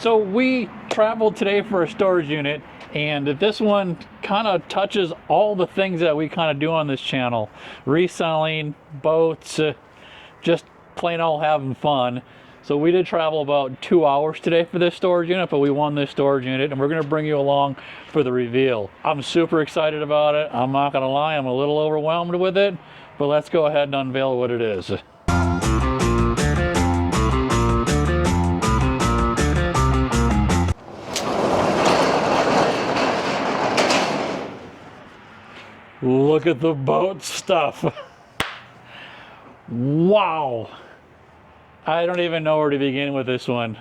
So we traveled today for a storage unit, and this one kind of touches all the things that we kind of do on this channel. Reselling, boats, just plain old having fun. So we did travel about 2 hours today for this storage unit, but we won this storage unit, and we're going to bring you along for the reveal. I'm super excited about it. I'm not going to lie, I'm a little overwhelmed with it, but let's go ahead and unveil what it is. Look at the boat stuff. Wow. I don't even know where to begin with this one.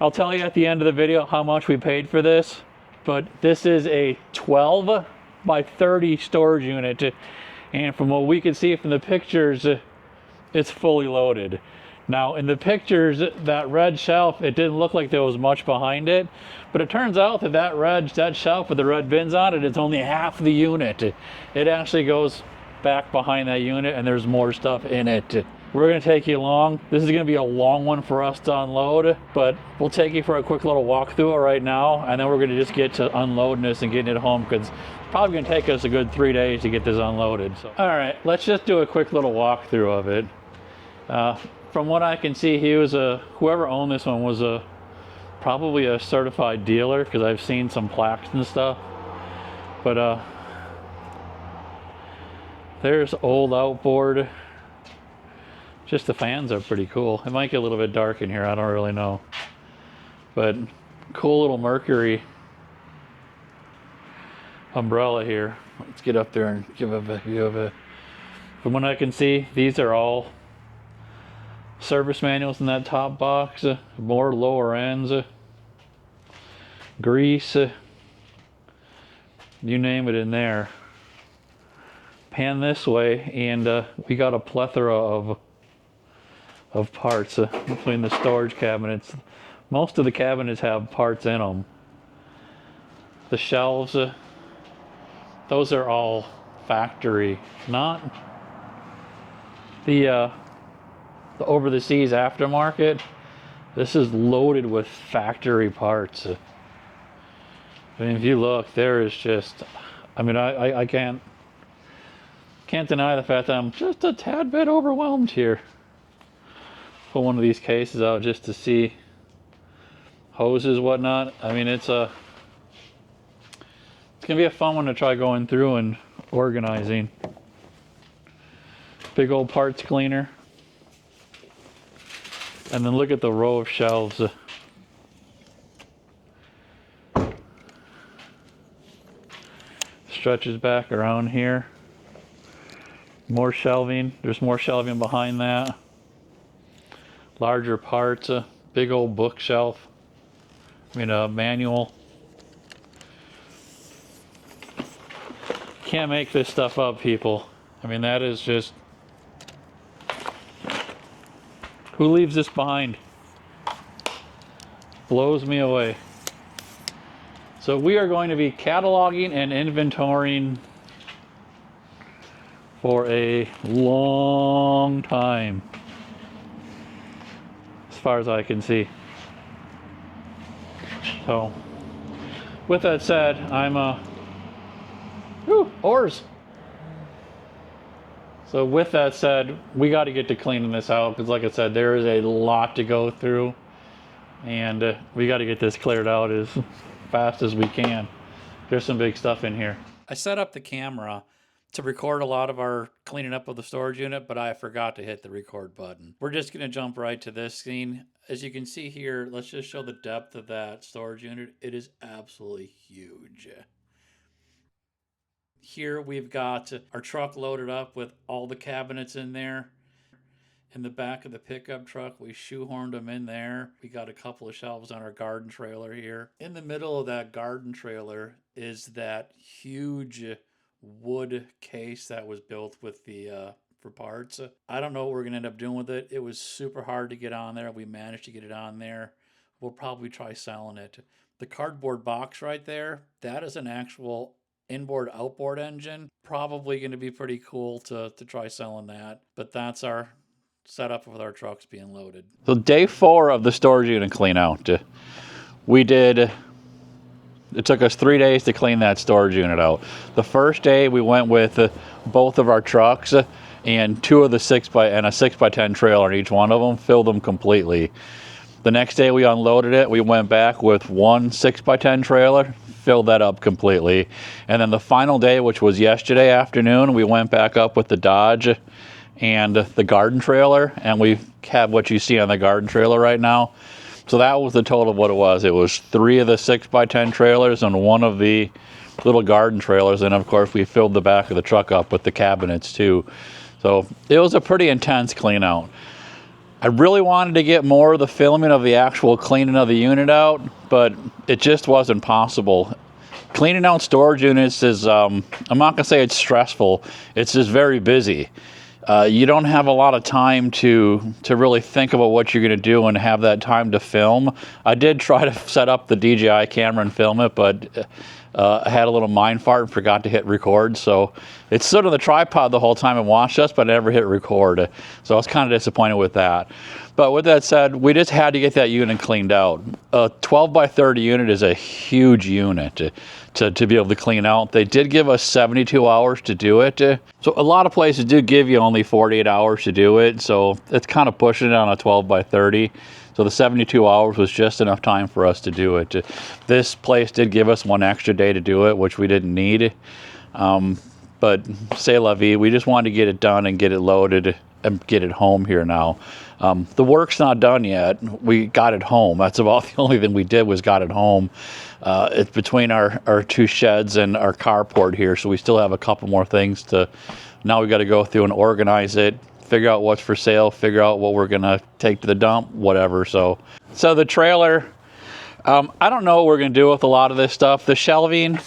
I'll tell you at the end of the video how much we paid for this, but this is a 12 by 30 storage unit. And from what we can see from the pictures, it's fully loaded. Now in the pictures, that red shelf, it didn't look like there was much behind it, but it turns out that that shelf with the red bins on it is only half the unit. It actually goes back behind that unit and there's more stuff in it. We're going to take you along. This is going to be a long one for us to unload, but we'll take you for a quick little walk through it right now, and then we're going to just get to unloading this and getting it home, because it's probably going to take us a good 3 days to get this unloaded. So, all right, let's just do a quick little walkthrough of it. From what I can see, whoever owned this one was probably a certified dealer, because I've seen some plaques and stuff. But there's old outboard. Just the fans are pretty cool. It might get a little bit dark in here, I don't really know. But cool little Mercury umbrella here. Let's get up there and give a view of it. From what I can see, these are all service manuals in that top box. More lower ends. Grease. You name it in there. Pan this way, and we got a plethora of parts between the storage cabinets. Most of the cabinets have parts in them. The shelves, those are all factory, not the over the seas aftermarket. This is loaded with factory parts. I mean, if you look, there is just, I mean, I can't deny the fact that I'm just a tad bit overwhelmed here. Pull one of these cases out just to see hoses, whatnot. I mean, it's gonna be a fun one to try going through and organizing. Big old parts cleaner, and then look at the row of shelves. Stretches back around here. More shelving. There's more shelving behind that. Larger parts, a big old bookshelf. I mean, a manual. Can't make this stuff up, people. I mean, that is just... Who leaves this behind? Blows me away. So we are going to be cataloging and inventorying for a long time, as far as I can see. So, with that said, oars. So with that said, we got to get to cleaning this out, because like I said, there is a lot to go through, and we got to get this cleared out as fast as we can. There's some big stuff in here. I set up the camera to record a lot of our cleaning up of the storage unit, but I forgot to hit the record button. We're just gonna jump right to this scene. As you can see here, let's just show the depth of that storage unit. It is absolutely huge. Here we've got our truck loaded up with all the cabinets in there. In the back of the pickup truck, we shoehorned them in there. We got a couple of shelves on our garden trailer here. In the middle of that garden trailer is that huge wood case that was built with the for parts. I don't know what we're gonna end up doing with it. It was super hard to get on there. We managed to get it on there. We'll probably try selling it. The cardboard box right there, that is an actual inboard outboard engine. Probably going to be pretty cool to try selling that. But that's our set up with our trucks being loaded. So day 4 of the storage unit clean out. It took us 3 days to clean that storage unit out. The first day we went with both of our trucks and a 6x10 trailer in each one of them, filled them completely. The next day we unloaded it, we went back with one 6x10 trailer, filled that up completely. And then the final day, which was yesterday afternoon, we went back up with the Dodge and the garden trailer, and we have what you see on the garden trailer right now. So that was the total of what it was. It was 3 of the 6x10 trailers and 1 of the little garden trailers, and of course we filled the back of the truck up with the cabinets too. So it was a pretty intense clean out. I really wanted to get more of the filming of the actual cleaning of the unit out, but it just wasn't possible. Cleaning out storage units is, I'm not gonna say it's stressful, it's just very busy. You don't have a lot of time to really think about what you're gonna do and have that time to film. I did try to set up the DJI camera and film it, but I had a little mind fart and forgot to hit record. So it stood on the tripod the whole time and watched us, but I never hit record. So I was kind of disappointed with that. But with that said, we just had to get that unit cleaned out. A 12x30 unit is a huge unit to be able to clean out. They did give us 72 hours to do it. So a lot of places do give you only 48 hours to do it. So it's kind of pushing it on a 12x30. So the 72 hours was just enough time for us to do it. This place did give us 1 extra day to do it, which we didn't need. But c'est la vie, we just wanted to get it done and get it loaded and get it home here now. The work's not done yet. We got it home. That's about the only thing we did was got it home. It's between our 2 sheds and our carport here, so we still have a couple more things to, now we got to go through and organize it, figure out what's for sale, figure out what we're gonna take to the dump, whatever. So the trailer, I don't know what we're gonna do with a lot of this stuff. The shelving,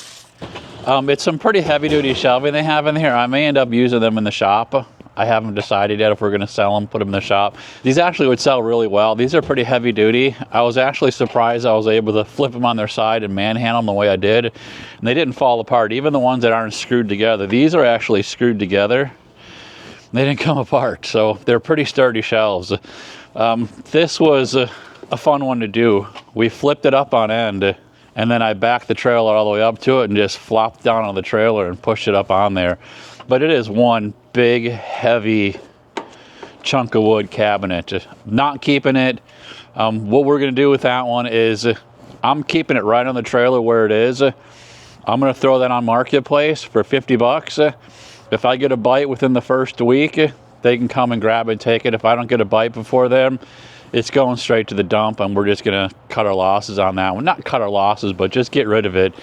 it's some pretty heavy duty shelving they have in here. I may end up using them in the shop. I haven't decided yet if we're gonna sell them, put them in the shop. These actually would sell really well. These are pretty heavy duty. I was actually surprised I was able to flip them on their side and manhandle them the way I did. And they didn't fall apart. Even the ones that aren't screwed together, these are actually screwed together. They didn't come apart, so they're pretty sturdy shelves. This was a fun one to do. We flipped it up on end, and then I backed the trailer all the way up to it and just flopped down on the trailer and pushed it up on there. But it is one big, heavy chunk of wood cabinet. Not keeping it. What we're gonna do with that one is I'm keeping it right on the trailer where it is. I'm gonna throw that on Marketplace for 50 bucks. If I get a bite within the first week, they can come and grab it and take it. If I don't get a bite before them, it's going straight to the dump, and we're just gonna cut our losses on that one. Not cut our losses, but just get rid of it.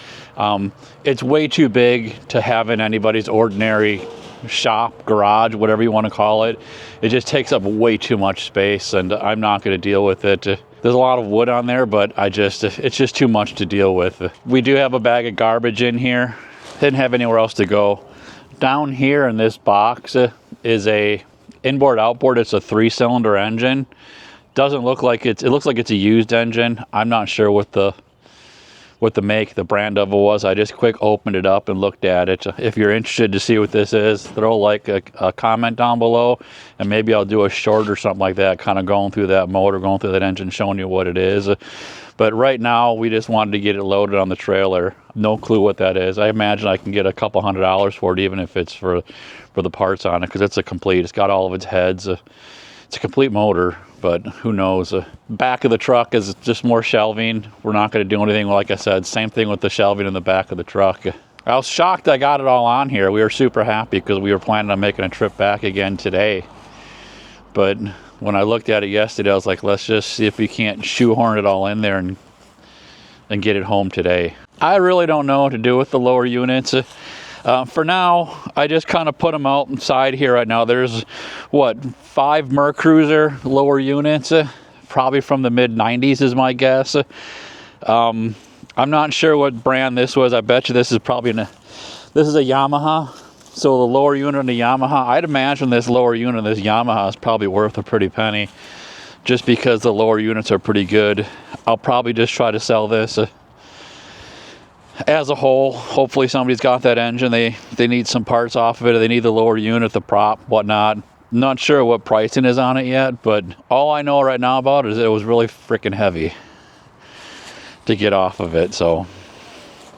It's way too big to have in anybody's ordinary shop, garage, whatever you want to call it. It just takes up way too much space, and I'm not gonna deal with it. There's a lot of wood on there, but it's just too much to deal with. We do have a bag of garbage in here. Didn't have anywhere else to go. Down here in this box is a inboard outboard. It's a 3-cylinder engine. Doesn't look like it looks like it's a used engine. I'm not sure what the make, the brand of it was. I just quick opened it up and looked at it. If you're interested to see what this is, throw like a comment down below, and maybe I'll do a short or something like that, kind of going through that motor, going through that engine, showing you what it is. But right now, we just wanted to get it loaded on the trailer. No clue what that is. I imagine I can get a couple $100 for it, even if it's for the parts on it, because it's it's got all of its heads. It's a complete motor, but who knows. Back of the truck is just more shelving. We're not going to do anything, like I said. Same thing with the shelving in the back of the truck. I was shocked I got it all on here. We were super happy because we were planning on making a trip back again today. But when I looked at it yesterday, I was like, let's just see if we can't shoehorn it all in there and get it home today. I really don't know what to do with the lower units. For now, I just kind of put them out inside here right now. There's, what, 5 Mercruiser lower units, probably from the mid-90s is my guess. I'm not sure what brand this was. I bet you this is probably this is a Yamaha. So the lower unit on the Yamaha, I'd imagine this lower unit on this Yamaha is probably worth a pretty penny, just because the lower units are pretty good. I'll probably just try to sell this as a whole. Hopefully somebody's got that engine. They need some parts off of it, or they need the lower unit, the prop, whatnot. Not sure what pricing is on it yet, but all I know right now about it is it was really freaking heavy to get off of it. So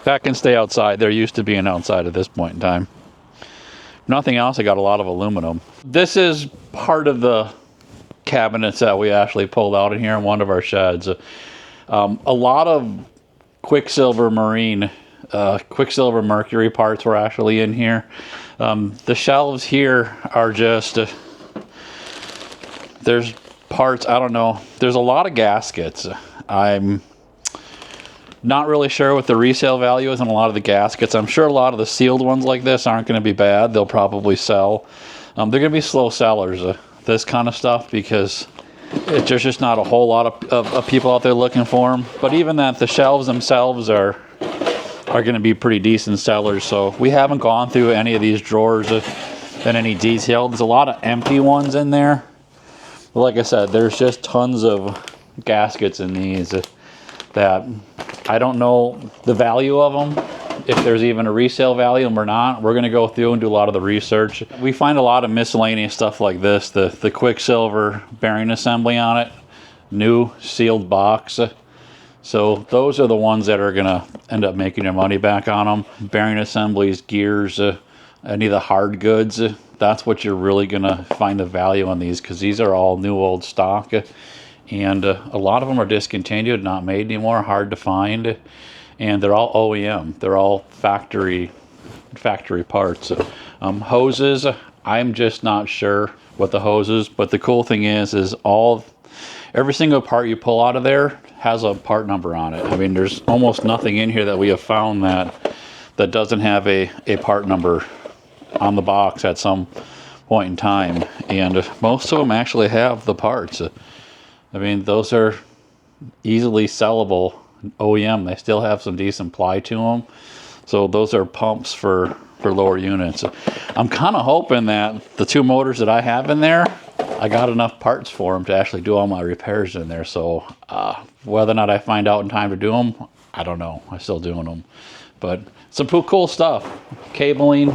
that can stay outside. They're used to being outside at this point in time. Nothing else, I got a lot of aluminum. This is part of the cabinets that we actually pulled out in here in one of our sheds. A lot of Quicksilver Marine, Quicksilver Mercury parts were actually in here. The shelves here are just, there's parts, I don't know, there's a lot of gaskets. I'm not really sure what the resale value is on a lot of the gaskets. I'm sure a lot of the sealed ones like this aren't going to be bad. They'll probably sell. They're going to be slow sellers, this kind of stuff, because there's just not a whole lot of people out there looking for them. But even that, the shelves themselves are going to be pretty decent sellers. So we haven't gone through any of these drawers in any detail. There's a lot of empty ones in there. But like I said, there's just tons of gaskets in these that I don't know the value of them, if there's even a resale value or not. We're going to go through and do a lot of the research. We find a lot of miscellaneous stuff like this, the Quicksilver bearing assembly on it, new sealed box. So those are the ones that are going to end up making your money back on them. Bearing assemblies, gears, any of the hard goods, that's what you're really going to find the value on these, because these are all new old stock. And a lot of them are discontinued, not made anymore, hard to find, and they're all OEM. They're all factory parts. Hoses, I'm just not sure what the hoses, but the cool thing is every single part you pull out of there has a part number on it. I mean, there's almost nothing in here that we have found that doesn't have a part number on the box at some point in time, and most of them actually have the parts. I mean, those are easily sellable OEM. They still have some decent ply to them. So those are pumps for lower units. I'm kind of hoping that the two motors that I have in there, I got enough parts for them to actually do all my repairs in there. So whether or not I find out in time to do them, I don't know. I'm still doing them. But some cool stuff. Cabling.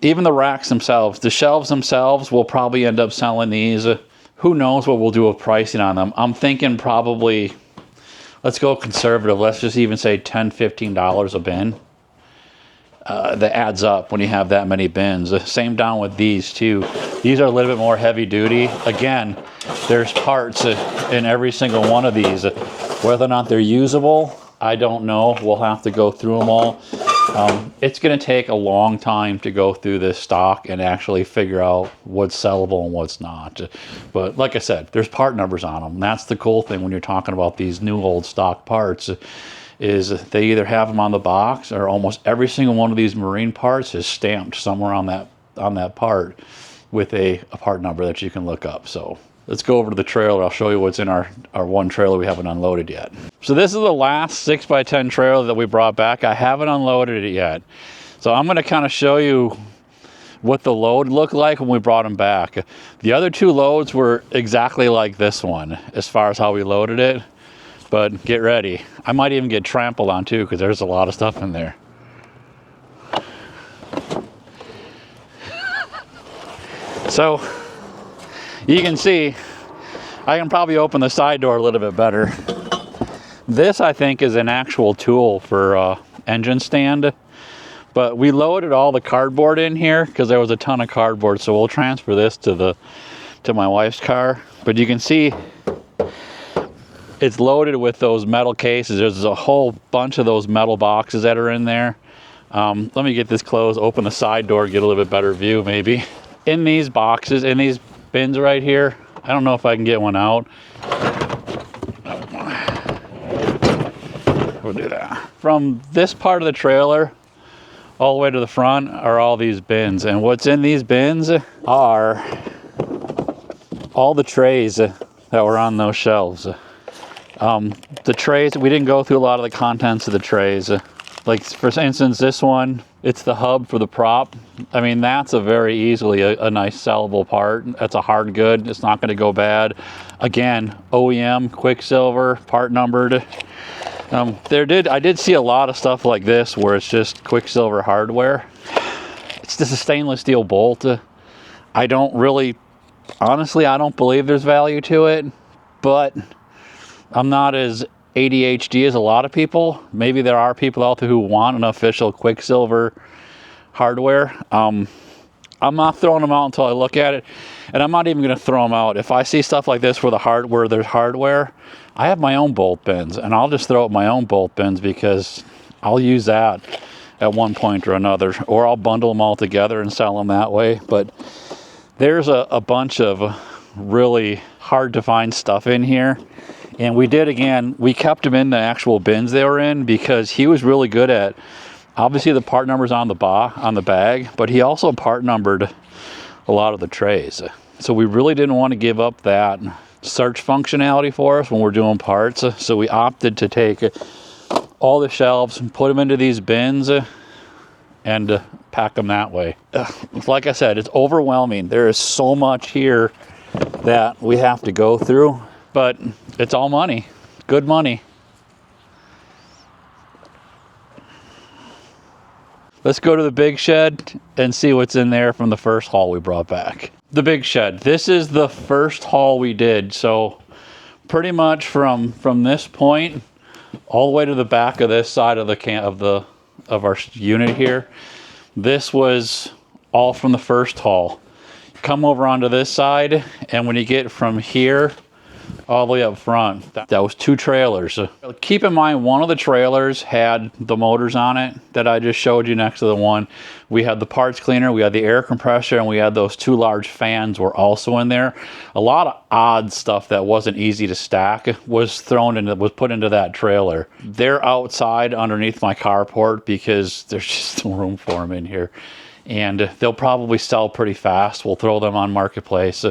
Even the racks themselves. The shelves themselves, will probably end up selling these. Who knows what we'll do with pricing on them. I'm thinking probably, let's go conservative. Let's just even say $10, $15 a bin. That adds up when you have that many bins. Same down with these too. These are a little bit more heavy duty. Again, there's parts in every single one of these. Whether or not they're usable, I don't know. We'll have to go through them all. It's going to take a long time to go through this stock and actually figure out what's sellable and what's not. But like I said, there's part numbers on them. That's the cool thing when you're talking about these new old stock parts, is they either have them on the box, or almost every single one of these marine parts is stamped somewhere on that part with a part number that you can look up. So let's go over to the trailer. I'll show you what's in our one trailer we haven't unloaded yet. So this is the last 6x10 trailer that we brought back. I haven't unloaded it yet. So I'm going to kind of show you what the load looked like when we brought them back. The other two loads were exactly like this one as far as how we loaded it. But get ready. I might even get trampled on too, because there's a lot of stuff in there. So you can see, I can probably open the side door a little bit better. This, I think, is an actual tool for engine stand. But we loaded all the cardboard in here because there was a ton of cardboard. So we'll transfer this to my wife's car. But you can see it's loaded with those metal cases. There's a whole bunch of those metal boxes that are in there. Let me get this closed, open the side door, get a little bit better view maybe. In these boxes, in these bins right here, I don't know if I can get one out. We'll do that. From this part of the trailer all the way to the front are all these bins. And what's in these bins are all the trays that were on those shelves. The trays, we didn't go through a lot of the contents of the trays. Like for instance, this one, it's the hub for the prop. I mean, that's a very easily a nice sellable part. That's a hard good. It's not going to go bad. Again, OEM, Quicksilver, part numbered. I did see a lot of stuff like this where it's just Quicksilver hardware. It's just a stainless steel bolt. I don't really, honestly, I don't believe there's value to it, but I'm not as ADHD as a lot of people. Maybe there are people out there who want an official Quicksilver hardware. I'm not throwing them out until I look at it, and I'm not even going to throw them out. If I see stuff like this where there's hardware, I have my own bolt bins, and I'll just throw out my own bolt bins because I'll use that at one point or another, or I'll bundle them all together and sell them that way. But there's a bunch of really hard to find stuff in here. And we kept them in the actual bins they were in because he was really good at, obviously the part numbers on the bag, but he also part numbered a lot of the trays. So we really didn't want to give up that search functionality for us when we're doing parts. So we opted to take all the shelves and put them into these bins and pack them that way. Like I said, it's overwhelming. There is so much here that we have to go through, but it's all money, good money. Let's go to the big shed and see what's in there from the first haul we brought back. The big shed. This is the first haul we did. So pretty much from this point all the way to the back of this side of of our unit here, this was all from the first haul. Come over onto this side, and when you get from here all the way up front, that was 2 trailers. Keep in mind, one of the trailers had the motors on it that I just showed you next to the one. We had the parts cleaner, we had the air compressor, and we had those 2 large fans were also in there. A lot of odd stuff that wasn't easy to stack was put into that trailer. They're outside underneath my carport because there's just no room for them in here. And they'll probably sell pretty fast. We'll throw them on Marketplace,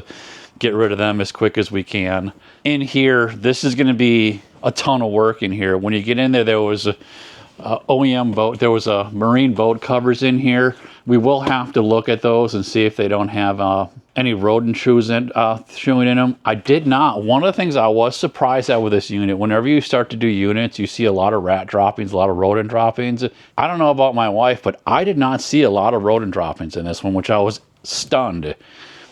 get rid of them as quick as we can. In here, this is going to be a ton of work in here. When you get in there, there was a OEM boat, there was a marine boat covers in here. We will have to look at those and see if they don't have any rodent chewing in them. I did not. One of the things I was surprised at with this unit, whenever you start to do units, you see a lot of rat droppings, a lot of rodent droppings. I don't know about my wife, but I did not see a lot of rodent droppings in this one, which I was stunned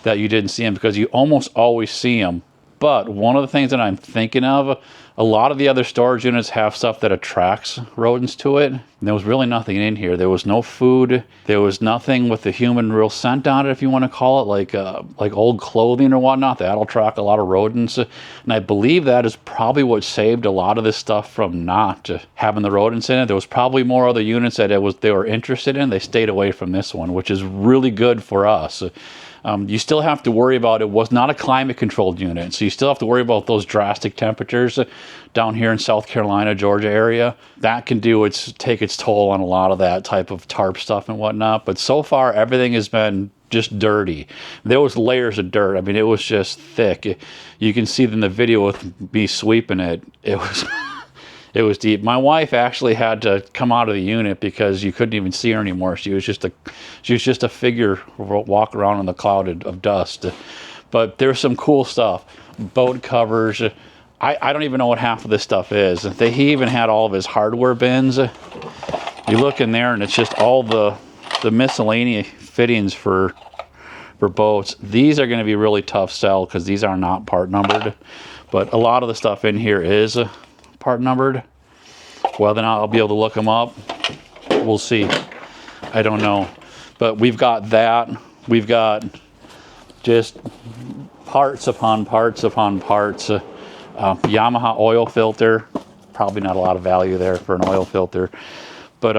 that you didn't see them because you almost always see them. But one of the things that I'm thinking of, a lot of the other storage units have stuff that attracts rodents to it. And there was really nothing in here. There was no food. There was nothing with the human real scent on it, if you want to call it, like old clothing or whatnot. That'll attract a lot of rodents. And I believe that is probably what saved a lot of this stuff from not having the rodents in it. There was probably more other units that they were interested in. They stayed away from this one, which is really good for us. You still have to worry about, it was not a climate controlled unit, so you still have to worry about those drastic temperatures down here in South Carolina, Georgia area. That can take its toll on a lot of that type of tarp stuff and whatnot. But so far, everything has been just dirty. There was layers of dirt. I mean, it was just thick. You can see in the video with me sweeping it, it was it was deep. My wife actually had to come out of the unit because you couldn't even see her anymore. She was just a figure walk around in the cloud of dust. But there's some cool stuff. Boat covers. I don't even know what half of this stuff is. He even had all of his hardware bins. You look in there and it's just all the miscellaneous fittings for boats. These are going to be really tough sell because these are not part numbered. But a lot of the stuff in here is part numbered. Whether or not I'll be able to look them up, we'll see. I don't know. But we've got that. We've got just parts upon parts upon parts. Yamaha oil filter. Probably not a lot of value there for an oil filter. But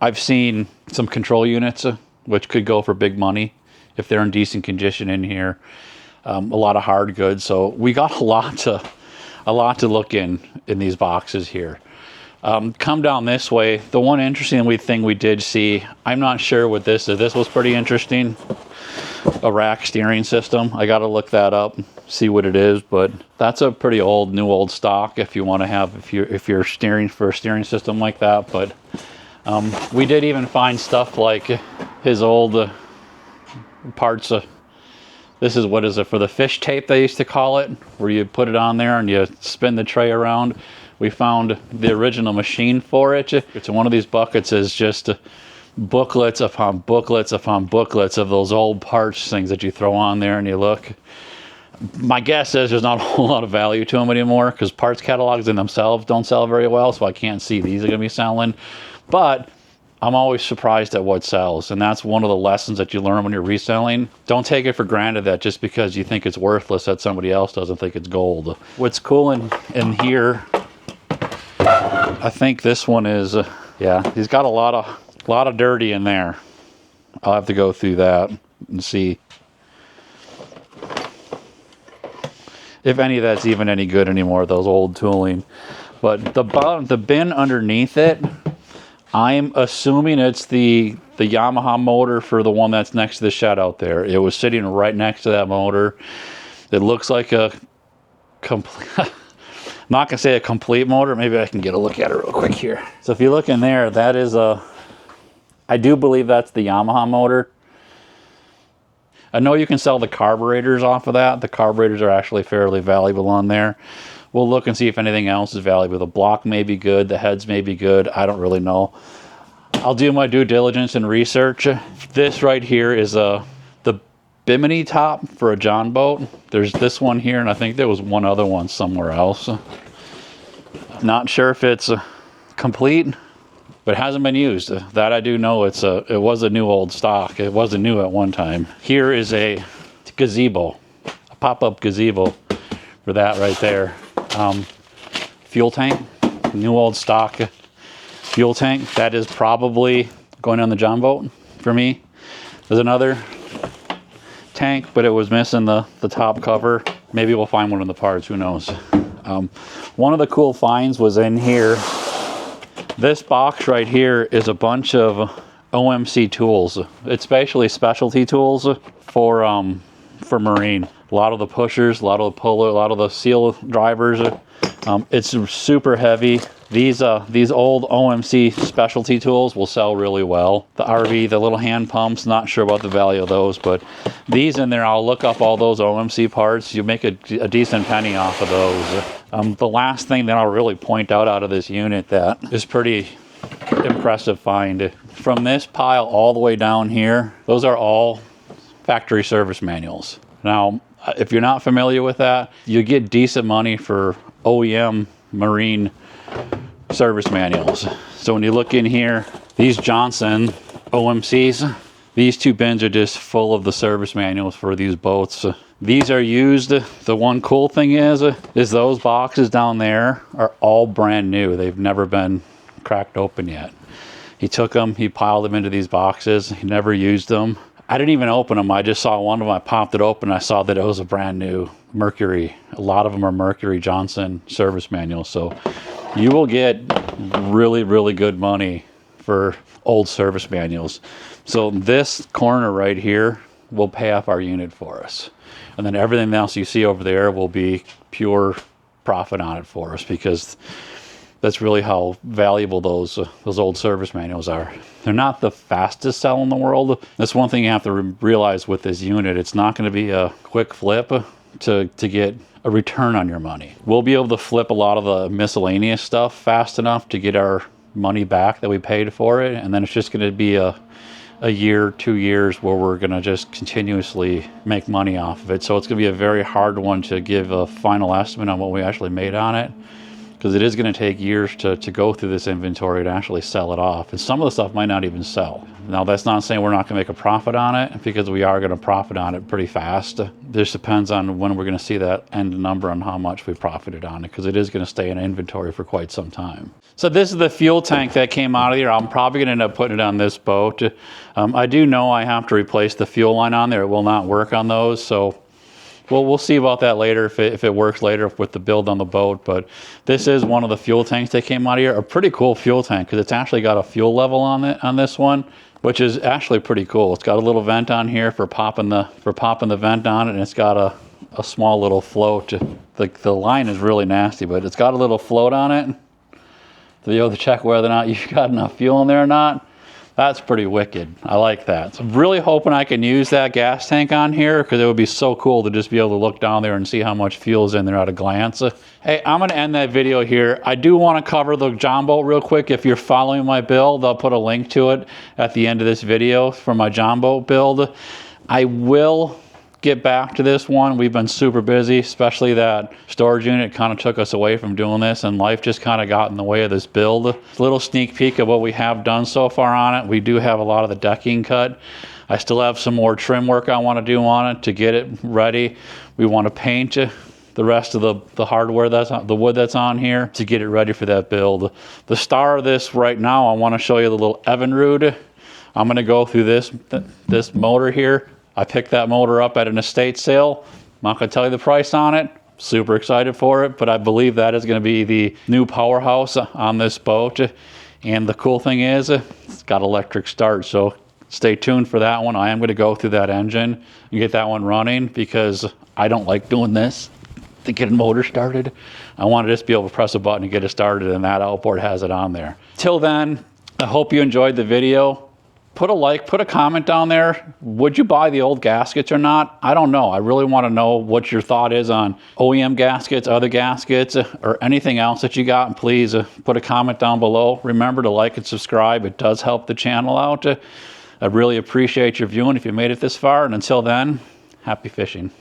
I've seen some control units, which could go for big money if they're in decent condition in here. A lot of hard goods. So we got a lot to look in these boxes here. Come down this way. The one interesting thing we did see, I'm not sure what this is. This was pretty interesting. A rack steering system. I got to look that up, see what it is. But that's a pretty new old stock if you want to have, if you're steering for a steering system like that. But we did even find stuff like his old parts. This is, what is it, for the fish tape they used to call it, where you put it on there and you spin the tray around. We found the original machine for it. It's in one of these buckets is just booklets upon booklets upon booklets of those old parts things that you throw on there and you look. My guess is there's not a whole lot of value to them anymore because parts catalogs in themselves don't sell very well, so I can't see these are going to be selling. But I'm always surprised at what sells, and that's one of the lessons that you learn when you're reselling. Don't take it for granted that just because you think it's worthless that somebody else doesn't think it's gold. What's cool in here, I think this one is, yeah, he's got a lot of dirty in there. I'll have to go through that and see if any of that's even any good anymore, those old tooling. But the bin underneath it, I'm assuming it's the Yamaha motor for the one that's next to the shed out there. It was sitting right next to that motor. It looks like a complete, I'm not gonna say a complete motor. Maybe I can get a look at it real quick here. So if you look in there, that is I do believe that's the Yamaha motor. I know you can sell the carburetors off of that. The carburetors are actually fairly valuable on there. We'll look and see if anything else is valuable. The block may be good, the heads may be good. I don't really know. I'll do my due diligence and research. This right here is the bimini top for a John boat. There's this one here, and I think there was one other one somewhere else. Not sure if it's complete, but it hasn't been used. That I do know. It was a new old stock. It wasn't new at one time. Here is a gazebo, a pop-up gazebo for that right there. Fuel tank, new old stock fuel tank. That is probably going on the John boat for me. There's another tank, but it was missing the top cover. Maybe we'll find one in the parts, who knows. One of the cool finds was in here. This box right here is a bunch of OMC tools. It's basically specialty tools for marine. A lot of the pushers, a lot of the puller, a lot of the seal drivers. It's super heavy. These old OMC specialty tools will sell really well. The RV, the little hand pumps, not sure about the value of those, but these in there, I'll look up all those OMC parts. You make a decent penny off of those. The last thing that I'll really point out of this unit that is pretty impressive find. From this pile all the way down here, those are all factory service manuals. Now, if you're not familiar with that, you get decent money for OEM marine service manuals. So when you look in here, these Johnson OMCs, these two bins are just full of the service manuals for these boats. These are used. The one cool thing is those boxes down there are all brand new. They've never been cracked open yet. He took them, he piled them into these boxes. He never used them. I didn't even open them. I just saw one of them. I popped it open. I saw that it was a brand new Mercury. A lot of them are Mercury Johnson service manuals. So you will get really, really good money for old service manuals. So this corner right here will pay off our unit for us. And then everything else you see over there will be pure profit on it for us, because that's really how valuable those old service manuals are. They're not the fastest sell in the world. That's one thing you have to realize with this unit. It's not going to be a quick flip to get a return on your money. We'll be able to flip a lot of the miscellaneous stuff fast enough to get our money back that we paid for it, and then it's just going to be a year, 2 years where we're going to just continuously make money off of it. So it's going to be a very hard one to give a final estimate on what we actually made on it, because it is going to take years to go through this inventory to actually sell it off. And some of the stuff might not even sell. Now, that's not saying we're not going to make a profit on it, because we are going to profit on it pretty fast. This depends on when we're going to see that end number on how much we profited on it, because it is going to stay in inventory for quite some time. So this is the fuel tank that came out of here. I'm probably going to end up putting it on this boat. I do know I have to replace the fuel line on there. It will not work on those. So we'll see about that later, if it works later with the build on the boat. But this is one of the fuel tanks that came out of here. A pretty cool fuel tank, because it's actually got a fuel level on it on this one, which is actually pretty cool. It's got a little vent on here for popping the vent on it, and it's got a small little float. The line is really nasty, but it's got a little float on it to be able to check whether or not you've got enough fuel in there or not. That's pretty wicked. I like that. So I'm really hoping I can use that gas tank on here, because it would be so cool to just be able to look down there and see how much fuel's in there at a glance. Hey, I'm gonna end that video here. I do wanna cover the John boat real quick. If you're following my build, I'll put a link to it at the end of this video for my John boat build. I will get back to this one. We've been super busy, especially that storage unit kind of took us away from doing this, and life just kind of got in the way of this build. A little sneak peek of what we have done so far on it. We do have a lot of the decking cut. I still have some more trim work I want to do on it to get it ready. We want to paint the rest of the hardware that's on, the wood that's on here, to get it ready for that build. The star of this right now, I want to show you the little Evinrude. I'm going to go through this motor here. I picked that motor up at an estate sale. I'm not going to tell you the price on it. Super excited for it, but I believe that is going to be the new powerhouse on this boat. And the cool thing is, it's got electric start, so stay tuned for that one. I am going to go through that engine and get that one running, because I don't like doing this to get a motor started. I want to just be able to press a button and get it started, and that outboard has it on there. Till then, I hope you enjoyed the video. Put a like, put a comment down there. Would you buy the old gaskets or not? I don't know. I really want to know what your thought is on OEM gaskets, other gaskets, or anything else that you got. And please put a comment down below. Remember to like and subscribe. It does help the channel out. I really appreciate your viewing if you made it this far. And until then, happy fishing.